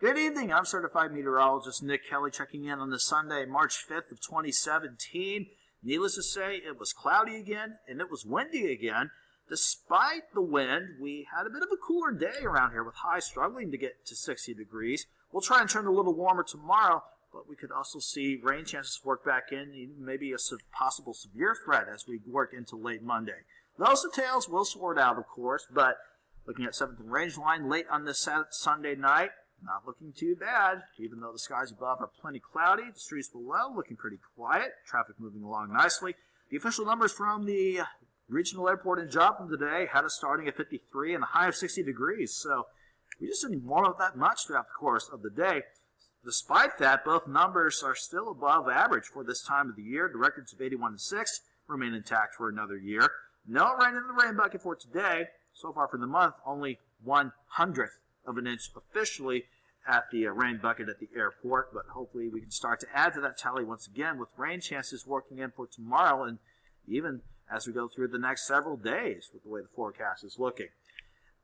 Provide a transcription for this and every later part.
Good evening. I'm certified meteorologist Nick Kelly checking in on this Sunday, March 5th of 2017. Needless to say, it was cloudy again and it was windy again. Despite the wind, we had a bit of a cooler day around here with highs struggling to get to 60 degrees. We'll try and turn a little warmer tomorrow, but we could also see rain chances work back in, even maybe a possible severe threat as we work into late Monday. Those details will sort out, of course, but looking at 7th and range line late on this Sunday night, not looking too bad, even though the skies above are plenty cloudy. The streets below looking pretty quiet. Traffic moving along nicely. The official numbers from the regional airport in Joplin today had us starting at 53 and a high of 60 degrees. So we just didn't warm up that much throughout the course of the day. Despite that, both numbers are still above average for this time of the year. The records of 81 and 6 remain intact for another year. No rain in the rain bucket for today. So far for the month, only 1/100th of an inch officially at the rain bucket at the airport, but hopefully we can start to add to that tally once again with rain chances working in for tomorrow and even as we go through the next several days with the way the forecast is looking.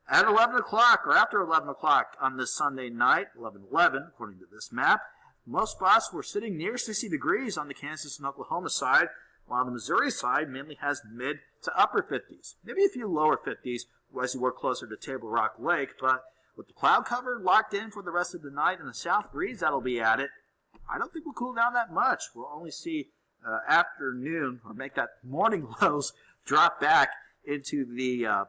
At 11 o'clock or after 11 o'clock on this Sunday night, 11:11 according to this map, most spots were sitting near 60 degrees on the Kansas and Oklahoma side, while the Missouri side mainly has mid to upper 50s, maybe a few lower 50s as you work closer to Table Rock Lake, but with the cloud cover locked in for the rest of the night and the south breeze that'll be at it, I don't think we'll cool down that much. We'll only see afternoon or make that morning lows drop back into the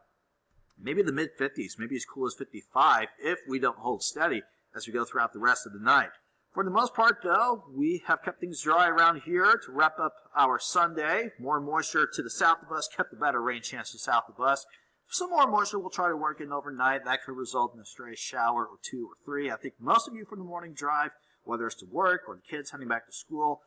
maybe the mid-50s, maybe as cool as 55 if we don't hold steady as we go throughout the rest of the night. For the most part, though, we have kept things dry around here to wrap up our Sunday. More moisture to the south of us, kept the better rain chances south of us. Some more moisture we'll try to work in overnight. That could result in a stray shower or two or three. I think most of you for the morning drive, whether it's to work or the kids heading back to school,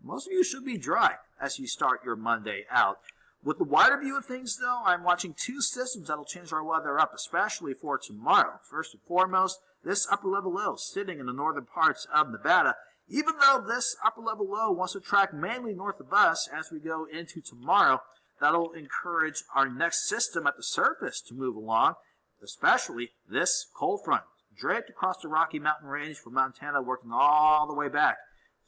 most of you should be dry as you start your Monday out. With the wider view of things, though, I'm watching two systems that'll change our weather up, especially for tomorrow. First and foremost, this upper-level low sitting in the northern parts of Nevada. Even though this upper-level low wants to track mainly north of us as we go into tomorrow, that'll encourage our next system at the surface to move along, especially this cold front, draped across the Rocky Mountain Range from Montana, working all the way back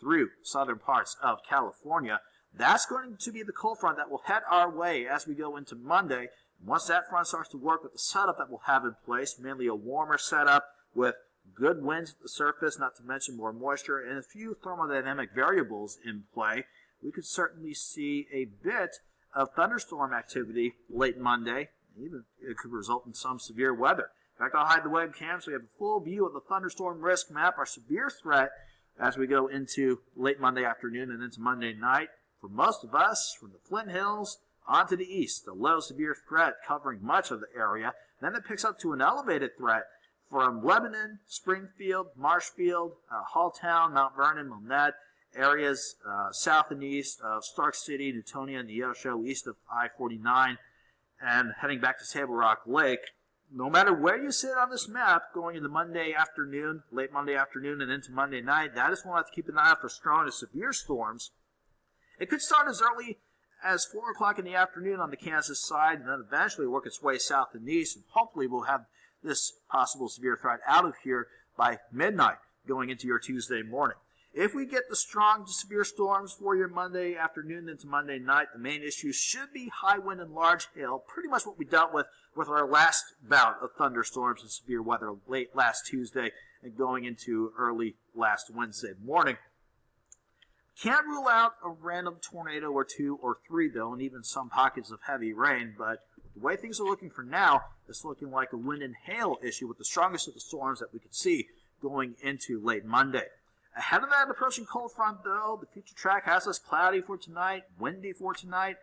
through southern parts of California. That's going to be the cold front that will head our way as we go into Monday. And once that front starts to work with the setup that we'll have in place, mainly a warmer setup with good winds at the surface, not to mention more moisture, and a few thermodynamic variables in play, we could certainly see a bit of thunderstorm activity late Monday. Even it could result in some severe weather. In fact, I'll hide the webcam so we have a full view of the thunderstorm risk map, our severe threat, as we go into late Monday afternoon and into Monday night. For most of us, from the Flint Hills on to the east, the low severe threat covering much of the area. Then it picks up to an elevated threat from Lebanon, Springfield, Marshfield, Halltown, Mount Vernon, Monette, areas south and east of Stark City, Newtonia, Neosho, east of I-49, and heading back to Table Rock Lake. No matter where you sit on this map, going into Monday afternoon, late Monday afternoon, and into Monday night, that is when we'll have to keep an eye out for strong to severe storms. It could start as early as 4 o'clock in the afternoon on the Kansas side, and then eventually work its way south and east, and hopefully we'll have this possible severe threat out of here by midnight going into your Tuesday morning. If we get the strong to severe storms for your Monday afternoon into Monday night, the main issue should be high wind and large hail, pretty much what we dealt with our last bout of thunderstorms and severe weather late last Tuesday and going into early last Wednesday morning. Can't rule out a random tornado or two or three, though, and even some pockets of heavy rain, but the way things are looking for now, it's looking like a wind and hail issue with the strongest of the storms that we could see going into late Monday. Ahead of that approaching cold front, though, the future track has us cloudy for tonight, windy for tonight,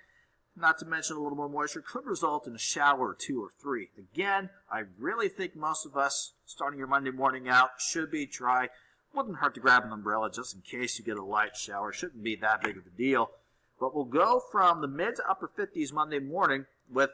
not to mention a little more moisture could result in a shower or two or three. Again, I really think most of us starting your Monday morning out should be dry. Wouldn't hurt to grab an umbrella just in case you get a light shower. Shouldn't be that big of a deal. But we'll go from the mid to upper 50s Monday morning with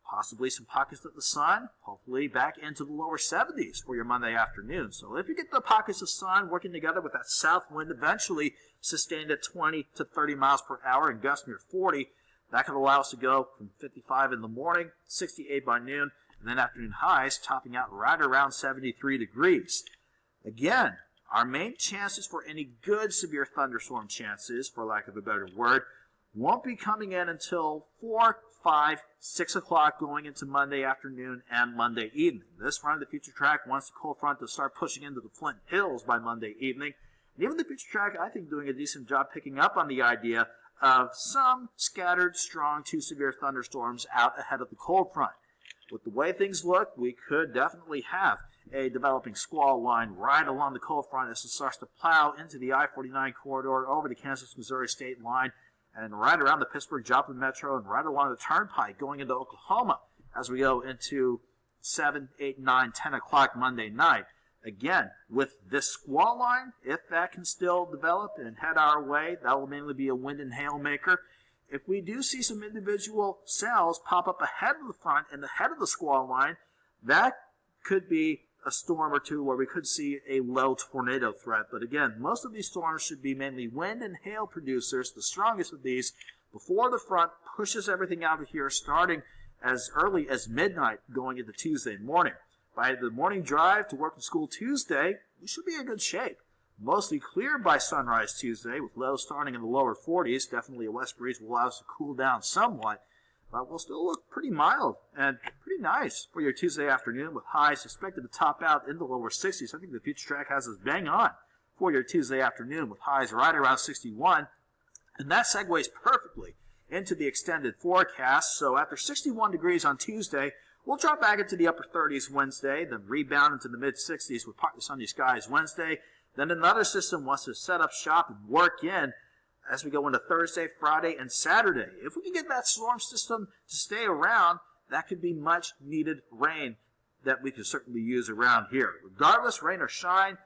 possibly some pockets of the sun, hopefully back into the lower 70s for your Monday afternoon. So if you get the pockets of sun working together with that south wind eventually sustained at 20 to 30 miles per hour and gusts near 40, that could allow us to go from 55 in the morning, 68 by noon, and then afternoon highs topping out right around 73 degrees. Again, our main chances for any good severe thunderstorm chances, for lack of a better word, won't be coming in until 4, 5, 6 o'clock going into Monday afternoon and Monday evening. This front of the future track wants the cold front to start pushing into the Flint Hills by Monday evening. And even the future track, I think, doing a decent job picking up on the idea of some scattered, strong to severe thunderstorms out ahead of the cold front. With the way things look, we could definitely have a developing squall line right along the cold front as it starts to plow into the I-49 corridor over the Kansas-Missouri state line and right around the Pittsburgh-Joplin Metro and right along the Turnpike going into Oklahoma as we go into 7, 8, 9, 10 o'clock Monday night. Again, with this squall line, if that can still develop and head our way, that will mainly be a wind and hail maker. If we do see some individual cells pop up ahead of the front and ahead of the squall line, that could be a storm or two where we could see a low tornado threat. But again, most of these storms should be mainly wind and hail producers, the strongest of these, before the front pushes everything out of here starting as early as midnight going into Tuesday morning. By the morning drive to work and school Tuesday, we should be in good shape. Mostly clear by sunrise Tuesday, with lows starting in the lower 40s. Definitely a west breeze will allow us to cool down somewhat, but we'll still look pretty mild and pretty nice for your Tuesday afternoon, with highs expected to top out in the lower 60s. I think the future track has us bang on for your Tuesday afternoon, with highs right around 61, and that segues perfectly into the extended forecast. So after 61 degrees on Tuesday, we'll drop back into the upper 30s Wednesday, then rebound into the mid-60s with partly sunny skies Wednesday. Then another system wants to set up shop and work in as we go into Thursday, Friday, and Saturday. If we can get that storm system to stay around, that could be much needed rain that we could certainly use around here. Regardless, rain or shine,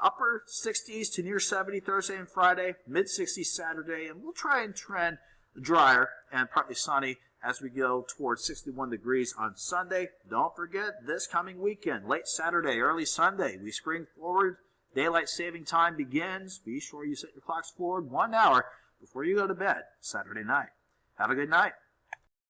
upper 60s to near 70 Thursday and Friday, mid-60s Saturday, and we'll try and trend drier and partly sunny as we go towards 61 degrees on Sunday. Don't forget, this coming weekend, late Saturday, early Sunday, we spring forward. Daylight saving time begins. Be sure you set your clocks forward 1 hour before you go to bed Saturday night. Have a good night.